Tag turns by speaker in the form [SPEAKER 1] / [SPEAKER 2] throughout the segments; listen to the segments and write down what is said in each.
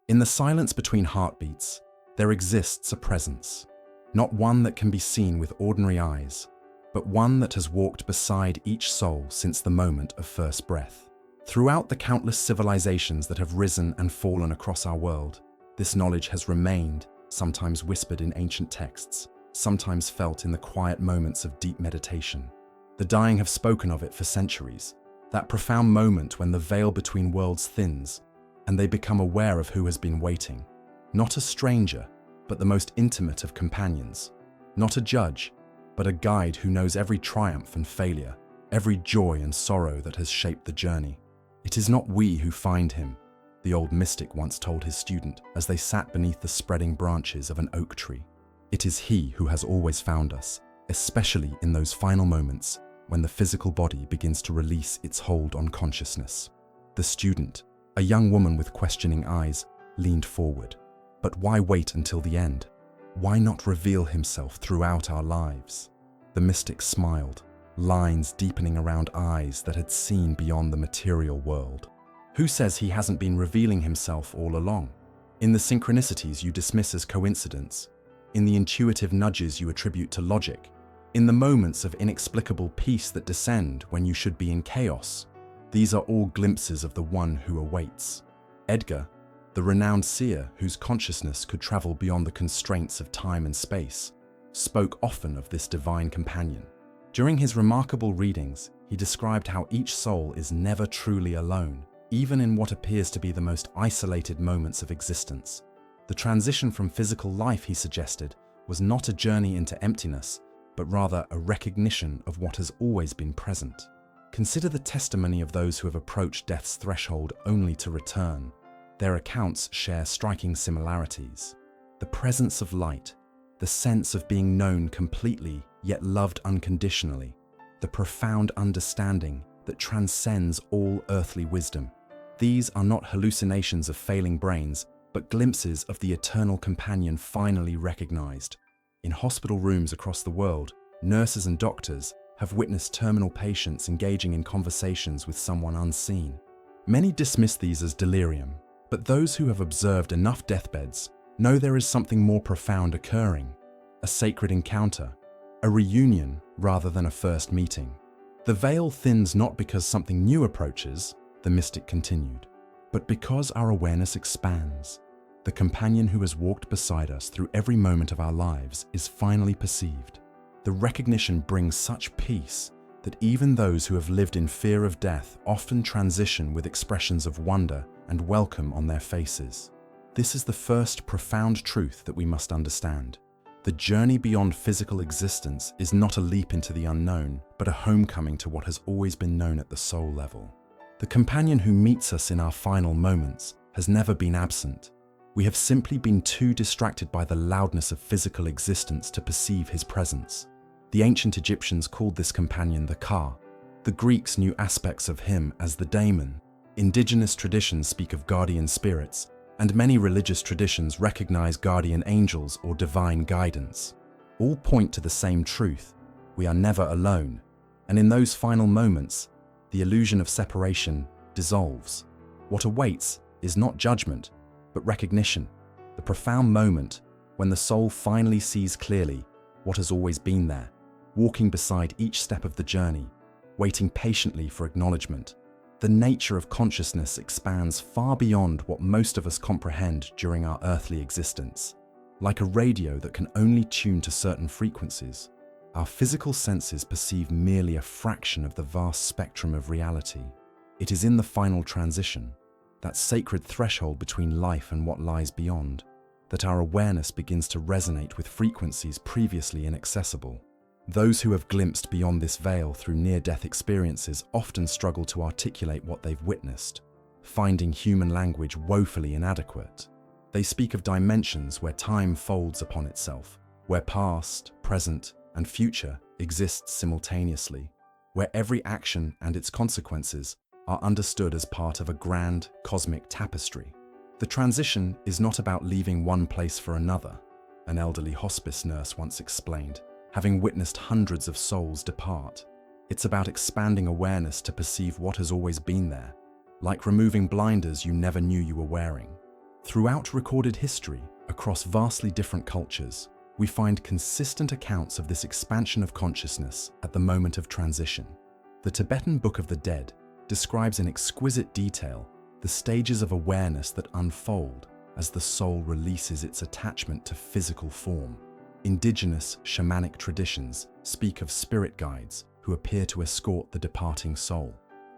[SPEAKER 1] In the silence between heartbeats, there exists a presence, not one that can be seen with ordinary eyes, but one that has walked beside each soul since the moment of first breath. Throughout the countless civilizations that have risen and fallen across our world, this knowledge has remained, sometimes whispered in ancient texts, sometimes felt in the quiet moments of deep meditation. The dying have spoken of it for centuries, that profound moment when the veil between worlds thins and they become aware of who has been waiting. Not a stranger, but the most intimate of companions. Not a judge, but a guide who knows every triumph and failure, every joy and sorrow that has shaped the journey. It is not we who find him, the old mystic once told his student as they sat beneath the spreading branches of an oak tree. It is he who has always found us, especially in those final moments when the physical body begins to release its hold on consciousness. The student, a young woman with questioning eyes, leaned forward. But why wait until the end? Why not reveal himself throughout our lives? The mystic smiled, lines deepening around eyes that had seen beyond the material world. Who says he hasn't been revealing himself all along? In the synchronicities you dismiss as coincidence, in the intuitive nudges you attribute to logic, in the moments of inexplicable peace that descend when you should be in chaos, these are all glimpses of the one who awaits. Edgar, the renowned seer whose consciousness could travel beyond the constraints of time and space, spoke often of this divine companion. During his remarkable readings, he described how each soul is never truly alone, even in what appears to be the most isolated moments of existence. The transition from physical life, he suggested, was not a journey into emptiness, but rather a recognition of what has always been present. Consider the testimony of those who have approached death's threshold only to return. Their accounts share striking similarities. The presence of light, the sense of being known completely yet loved unconditionally, the profound understanding that transcends all earthly wisdom. These are not hallucinations of failing brains, but glimpses of the eternal companion finally recognized. In hospital rooms across the world, nurses and doctors have witnessed terminal patients engaging in conversations with someone unseen. Many dismiss these as delirium, but those who have observed enough deathbeds know there is something more profound occurring, a sacred encounter, a reunion rather than a first meeting. The veil thins not because something new approaches, the mystic continued, but because our awareness expands. The companion who has walked beside us through every moment of our lives is finally perceived. The recognition brings such peace that even those who have lived in fear of death often transition with expressions of wonder and welcome on their faces. This is the first profound truth that we must understand. The journey beyond physical existence is not a leap into the unknown, but a homecoming to what has always been known at the soul level. The companion who meets us in our final moments has never been absent. We have simply been too distracted by the loudness of physical existence to perceive his presence. The ancient Egyptians called this companion the Ka. The Greeks knew aspects of him as the daemon. Indigenous traditions speak of guardian spirits, and many religious traditions recognize guardian angels or divine guidance. All point to the same truth: we are never alone, and in those final moments, the illusion of separation dissolves. What awaits is not judgment, but recognition, the profound moment when the soul finally sees clearly what has always been there, walking beside each step of the journey, waiting patiently for acknowledgement. The nature of consciousness expands far beyond what most of us comprehend during our earthly existence. Like a radio that can only tune to certain frequencies, our physical senses perceive merely a fraction of the vast spectrum of reality. It is in the final transition, that sacred threshold between life and what lies beyond, that our awareness begins to resonate with frequencies previously inaccessible. Those who have glimpsed beyond this veil through near-death experiences often struggle to articulate what they've witnessed, finding human language woefully inadequate. They speak of dimensions where time folds upon itself, where past, present, and future exist simultaneously, where every action and its consequences are understood as part of a grand, cosmic tapestry. The transition is not about leaving one place for another, an elderly hospice nurse once explained, having witnessed hundreds of souls depart. It's about expanding awareness to perceive what has always been there, like removing blinders you never knew you were wearing. Throughout recorded history, across vastly different cultures, we find consistent accounts of this expansion of consciousness at the moment of transition. The Tibetan Book of the Dead describes in exquisite detail the stages of awareness that unfold as the soul releases its attachment to physical form. Indigenous shamanic traditions speak of spirit guides who appear to escort the departing soul.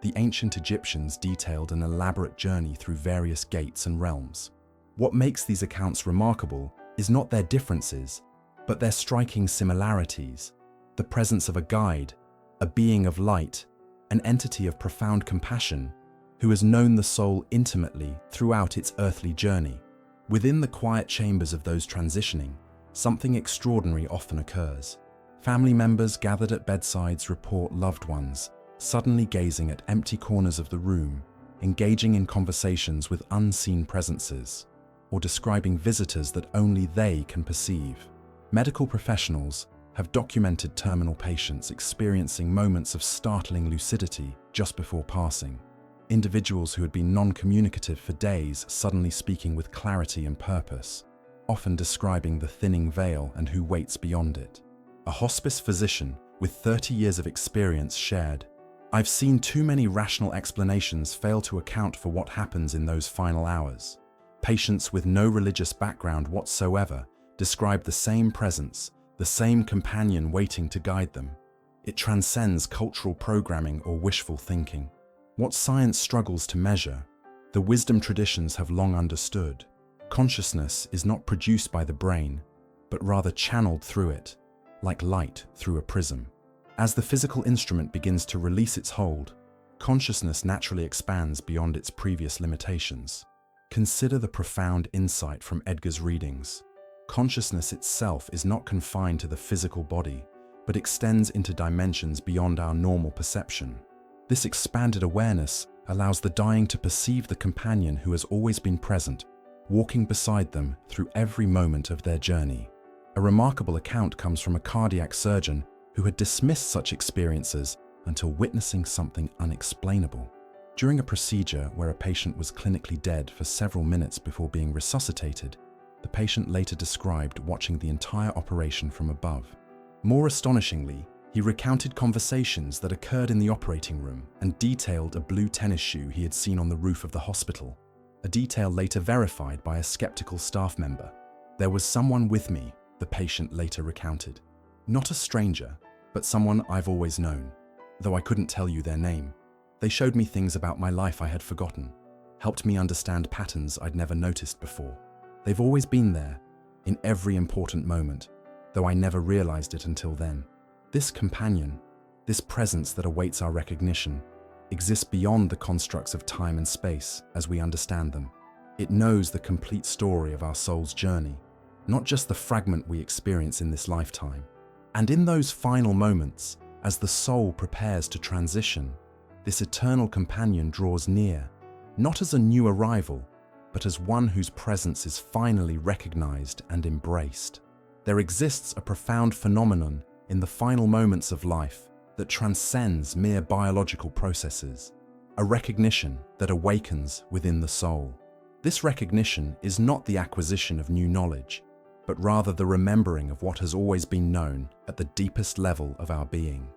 [SPEAKER 1] The ancient Egyptians detailed an elaborate journey through various gates and realms. What makes these accounts remarkable is not their differences, but their striking similarities: the presence of a guide, a being of light, an entity of profound compassion, who has known the soul intimately throughout its earthly journey. Within the quiet chambers of those transitioning, something extraordinary often occurs. Family members gathered at bedsides report loved ones suddenly gazing at empty corners of the room, engaging in conversations with unseen presences, or describing visitors that only they can perceive. Medical professionals have documented terminal patients experiencing moments of startling lucidity just before passing. Individuals who had been non-communicative for days suddenly speaking with clarity and purpose, often describing the thinning veil and who waits beyond it. A hospice physician with 30 years of experience shared, "I've seen too many rational explanations fail to account for what happens in those final hours." Patients with no religious background whatsoever describe the same presence, the same companion waiting to guide them. It transcends cultural programming or wishful thinking. What science struggles to measure, the wisdom traditions have long understood. Consciousness is not produced by the brain, but rather channeled through it, like light through a prism. As the physical instrument begins to release its hold, consciousness naturally expands beyond its previous limitations. Consider the profound insight from Edgar's readings. Consciousness itself is not confined to the physical body, but extends into dimensions beyond our normal perception. This expanded awareness allows the dying to perceive the companion who has always been present, walking beside them through every moment of their journey. A remarkable account comes from a cardiac surgeon who had dismissed such experiences until witnessing something unexplainable. During a procedure where a patient was clinically dead for several minutes before being resuscitated, the patient later described watching the entire operation from above. More astonishingly, he recounted conversations that occurred in the operating room and detailed a blue tennis shoe he had seen on the roof of the hospital, a detail later verified by a skeptical staff member. "There was someone with me," the patient later recounted. "Not a stranger, but someone I've always known, though I couldn't tell you their name. They showed me things about my life I had forgotten, helped me understand patterns I'd never noticed before. They've always been there, in every important moment, though I never realized it until then. This companion, this presence that awaits our recognition, exists beyond the constructs of time and space as we understand them. It knows the complete story of our soul's journey, not just the fragment we experience in this lifetime. And in those final moments, as the soul prepares to transition, this eternal companion draws near, not as a new arrival, but as one whose presence is finally recognized and embraced. There exists a profound phenomenon in the final moments of life that transcends mere biological processes, a recognition that awakens within the soul. This recognition is not the acquisition of new knowledge, but rather the remembering of what has always been known at the deepest level of our being.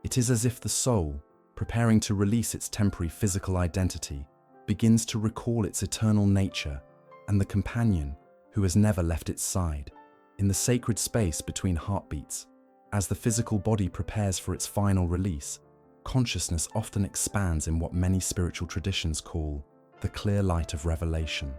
[SPEAKER 1] It is as if the soul, preparing to release its temporary physical identity, begins to recall its eternal nature and the companion who has never left its side. In the sacred space between heartbeats, as the physical body prepares for its final release, consciousness often expands in what many spiritual traditions call the clear light of revelation.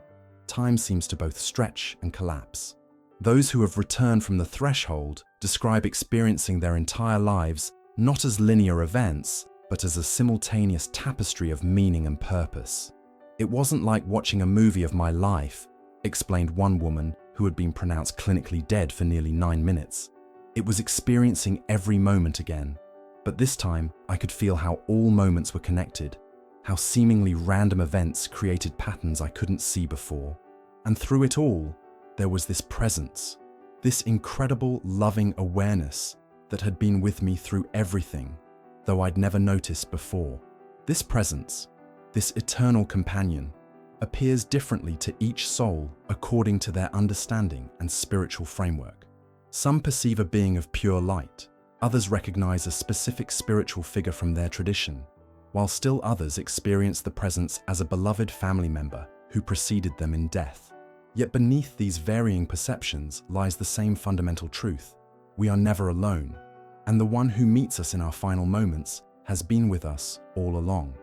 [SPEAKER 1] Time seems to both stretch and collapse. Those who have returned from the threshold describe experiencing their entire lives not as linear events, but as a simultaneous tapestry of meaning and purpose. "It wasn't like watching a movie of my life," explained one woman who had been pronounced clinically dead for nearly 9 minutes. "It was experiencing every moment again, but this time I could feel how all moments were connected, how seemingly random events created patterns I couldn't see before. And through it all, there was this presence, this incredible loving awareness that had been with me through everything, though I'd never noticed before. This presence, this eternal companion, appears differently to each soul according to their understanding and spiritual framework. Some perceive a being of pure light, others recognize a specific spiritual figure from their tradition, while still others experience the presence as a beloved family member who preceded them in death. Yet beneath these varying perceptions lies the same fundamental truth: we are never alone, and the one who meets us in our final moments has been with us all along.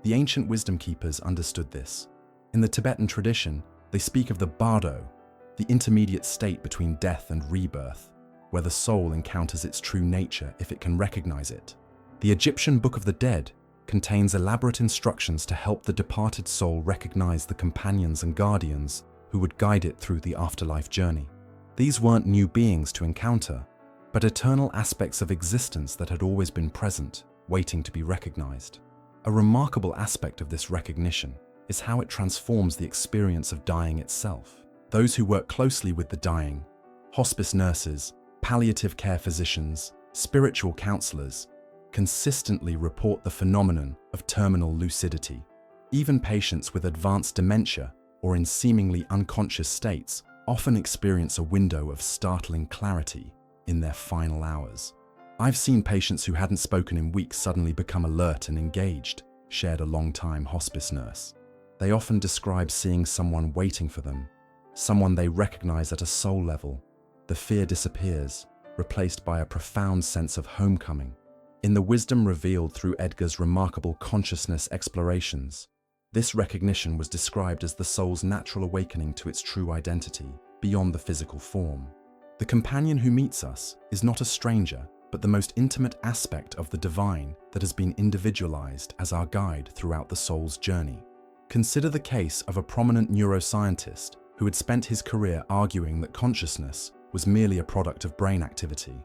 [SPEAKER 1] The ancient wisdom keepers understood this. In the Tibetan tradition, they speak of the bardo, the intermediate state between death and rebirth, where the soul encounters its true nature if it can recognize it. The Egyptian Book of the Dead contains elaborate instructions to help the departed soul recognize the companions and guardians who would guide it through the afterlife journey. These weren't new beings to encounter, but eternal aspects of existence that had always been present, waiting to be recognized. A remarkable aspect of this recognition is how it transforms the experience of dying itself. Those who work closely with the dying, hospice nurses, palliative care physicians, spiritual counselors, consistently report the phenomenon of terminal lucidity. Even patients with advanced dementia or in seemingly unconscious states often experience a window of startling clarity in their final hours. I've seen patients who hadn't spoken in weeks suddenly become alert and engaged, shared a long-time hospice nurse. They often describe seeing someone waiting for them, someone they recognize at a soul level. The fear disappears, replaced by a profound sense of homecoming. In the wisdom revealed through Edgar's remarkable consciousness explorations, this recognition was described as the soul's natural awakening to its true identity, beyond the physical form. The companion who meets us is not a stranger, but the most intimate aspect of the divine that has been individualized as our guide throughout the soul's journey. Consider the case of a prominent neuroscientist who had spent his career arguing that consciousness was merely a product of brain activity.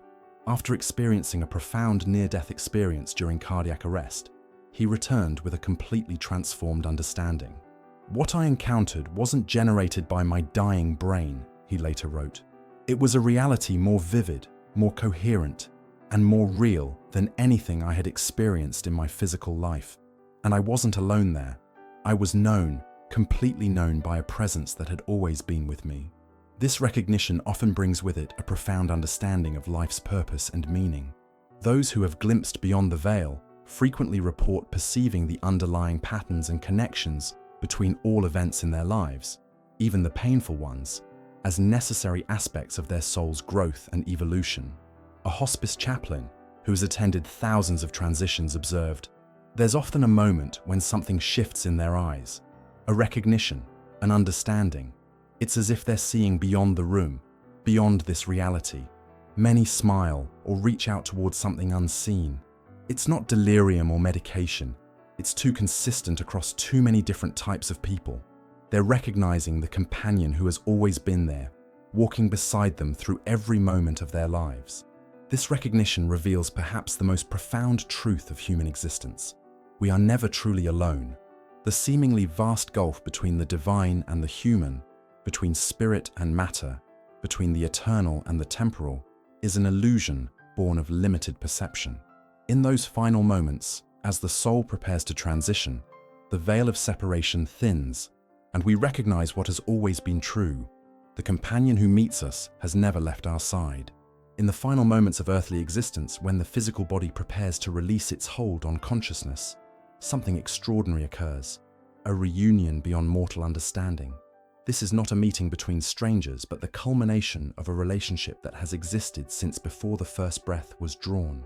[SPEAKER 1] After experiencing a profound near-death experience during cardiac arrest, he returned with a completely transformed understanding. "What I encountered wasn't generated by my dying brain," he later wrote. "It was a reality more vivid, more coherent, and more real than anything I had experienced in my physical life. And I wasn't alone there. I was known, completely known by a presence that had always been with me." This recognition often brings with it a profound understanding of life's purpose and meaning. Those who have glimpsed beyond the veil frequently report perceiving the underlying patterns and connections between all events in their lives, even the painful ones, as necessary aspects of their soul's growth and evolution. A hospice chaplain who has attended thousands of transitions observed, "There's often a moment when something shifts in their eyes, a recognition, an understanding. It's as if they're seeing beyond the room, beyond this reality. Many smile or reach out towards something unseen. It's not delirium or medication. It's too consistent across too many different types of people. They're recognizing the companion who has always been there, walking beside them through every moment of their lives." This recognition reveals perhaps the most profound truth of human existence. We are never truly alone. The seemingly vast gulf between the divine and the human, between spirit and matter, between the eternal and the temporal, is an illusion born of limited perception. In those final moments, as the soul prepares to transition, the veil of separation thins, and we recognize what has always been true. The companion who meets us has never left our side. In the final moments of earthly existence, when the physical body prepares to release its hold on consciousness, something extraordinary occurs, a reunion beyond mortal understanding. This is not a meeting between strangers, but the culmination of a relationship that has existed since before the first breath was drawn.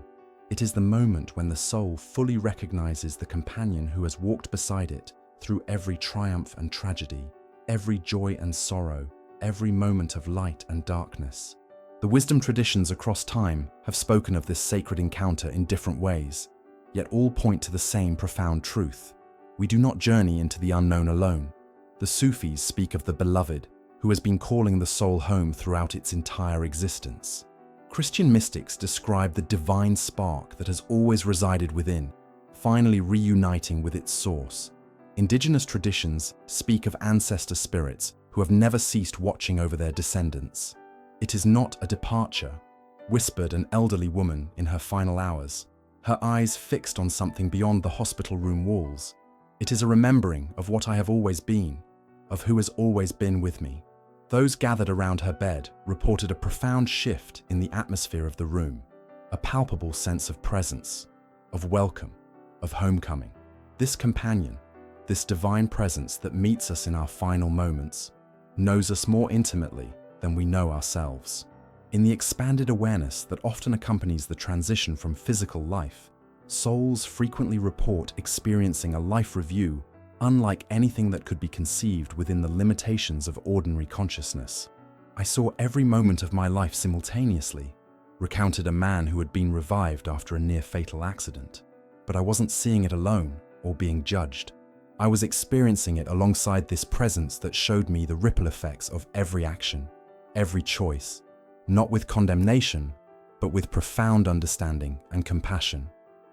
[SPEAKER 1] It is the moment when the soul fully recognizes the companion who has walked beside it through every triumph and tragedy, every joy and sorrow, every moment of light and darkness. The wisdom traditions across time have spoken of this sacred encounter in different ways, yet all point to the same profound truth. We do not journey into the unknown alone. The Sufis speak of the beloved, who has been calling the soul home throughout its entire existence. Christian mystics describe the divine spark that has always resided within, finally reuniting with its source. Indigenous traditions speak of ancestor spirits who have never ceased watching over their descendants. "It is not a departure," whispered an elderly woman in her final hours, her eyes fixed on something beyond the hospital room walls. "It is a remembering of what I have always been, of who has always been with me. Those gathered around her bed reported a profound shift in the atmosphere of the room, a palpable sense of presence, of welcome, of homecoming. This companion, this divine presence that meets us in our final moments, knows us more intimately than we know ourselves. In the expanded awareness that often accompanies the transition from physical life, souls frequently report experiencing a life review unlike anything that could be conceived within the limitations of ordinary consciousness. I saw every moment of my life simultaneously, recounted a man who had been revived after a near-fatal accident. But I wasn't seeing it alone or being judged. I was experiencing it alongside this presence that showed me the ripple effects of every action, every choice, not with condemnation, but with profound understanding and compassion.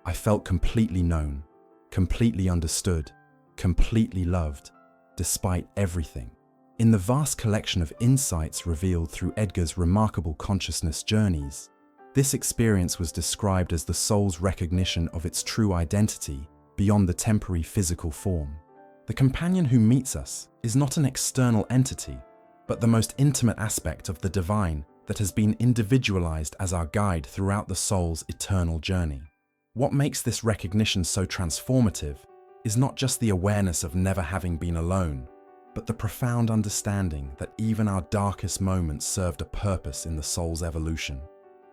[SPEAKER 1] I felt completely known, completely understood, completely loved, despite everything. In the vast collection of insights revealed through Edgar's remarkable consciousness journeys, this experience was described as the soul's recognition of its true identity beyond the temporary physical form. The companion who meets us is not an external entity, but the most intimate aspect of the divine that has been individualized as our guide throughout the soul's eternal journey. What makes this recognition so transformative is not just the awareness of never having been alone, but the profound understanding that even our darkest moments served a purpose in the soul's evolution.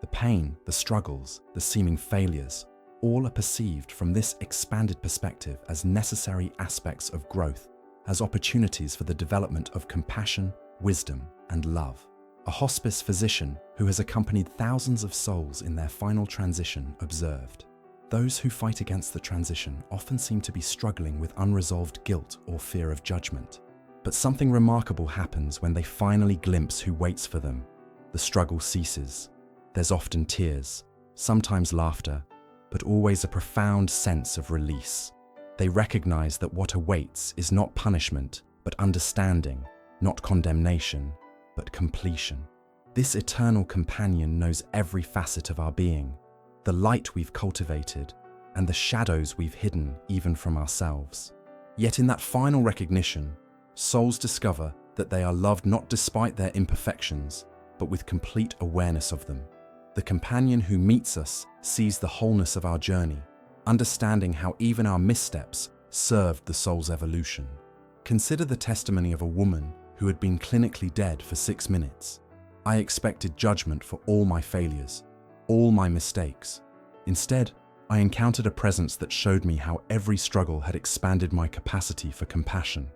[SPEAKER 1] The pain, the struggles, the seeming failures, all are perceived from this expanded perspective as necessary aspects of growth, as opportunities for the development of compassion, wisdom, and love. A hospice physician who has accompanied thousands of souls in their final transition observed, "Those who fight against the transition often seem to be struggling with unresolved guilt or fear of judgment. But something remarkable happens when they finally glimpse who waits for them. The struggle ceases. There's often tears, sometimes laughter, but always a profound sense of release. They recognize that what awaits is not punishment, but understanding, not condemnation, but completion. This eternal companion knows every facet of our being, the light we've cultivated, and the shadows we've hidden even from ourselves. Yet in that final recognition, souls discover that they are loved not despite their imperfections, but with complete awareness of them. The companion who meets us sees the wholeness of our journey, understanding how even our missteps served the soul's evolution. Consider the testimony of a woman who had been clinically dead for 6 minutes. "I expected judgment for all my failures, all my mistakes. Instead, I encountered a presence that showed me how every struggle had expanded my capacity for compassion,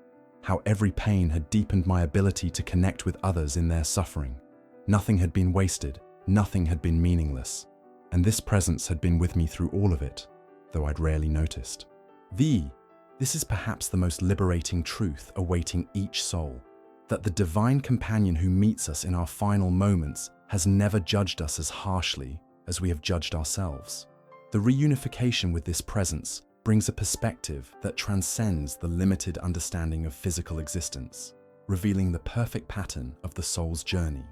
[SPEAKER 1] how every pain had deepened my ability to connect with others in their suffering. Nothing had been wasted, nothing had been meaningless, and this presence had been with me through all of it, though I'd rarely noticed." This is perhaps the most liberating truth awaiting each soul, that the divine companion who meets us in our final moments has never judged us as harshly as we have judged ourselves. The reunification with this presence brings a perspective that transcends the limited understanding of physical existence, revealing the perfect pattern of the soul's journey.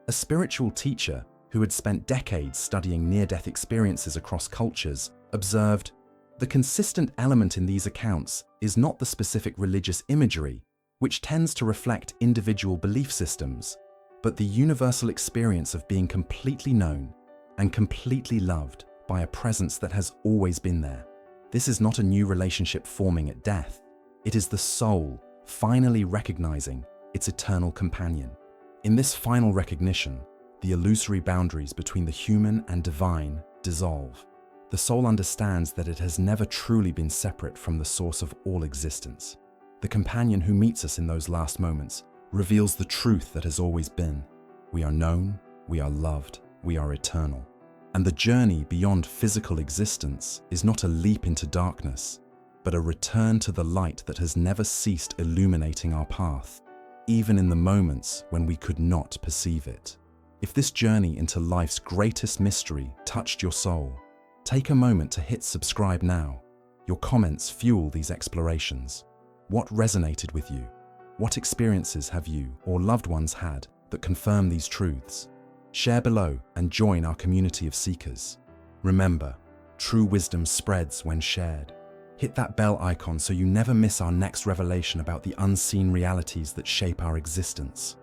[SPEAKER 1] A spiritual teacher who had spent decades studying near-death experiences across cultures observed, "The consistent element in these accounts is not the specific religious imagery, which tends to reflect individual belief systems, but the universal experience of being completely known and completely loved by a presence that has always been there. This is not a new relationship forming at death. It is the soul finally recognizing its eternal companion." In this final recognition, the illusory boundaries between the human and divine dissolve. The soul understands that it has never truly been separate from the source of all existence. The companion who meets us in those last moments reveals the truth that has always been. We are known, we are loved, we are eternal. And the journey beyond physical existence is not a leap into darkness, but a return to the light that has never ceased illuminating our path, even in the moments when we could not perceive it. If this journey into life's greatest mystery touched your soul, take a moment to hit subscribe now. Your comments fuel these explorations. What resonated with you? What experiences have you or loved ones had that confirm these truths? Share below and join our community of seekers. Remember, true wisdom spreads when shared. Hit that bell icon so you never miss our next revelation about the unseen realities that shape our existence.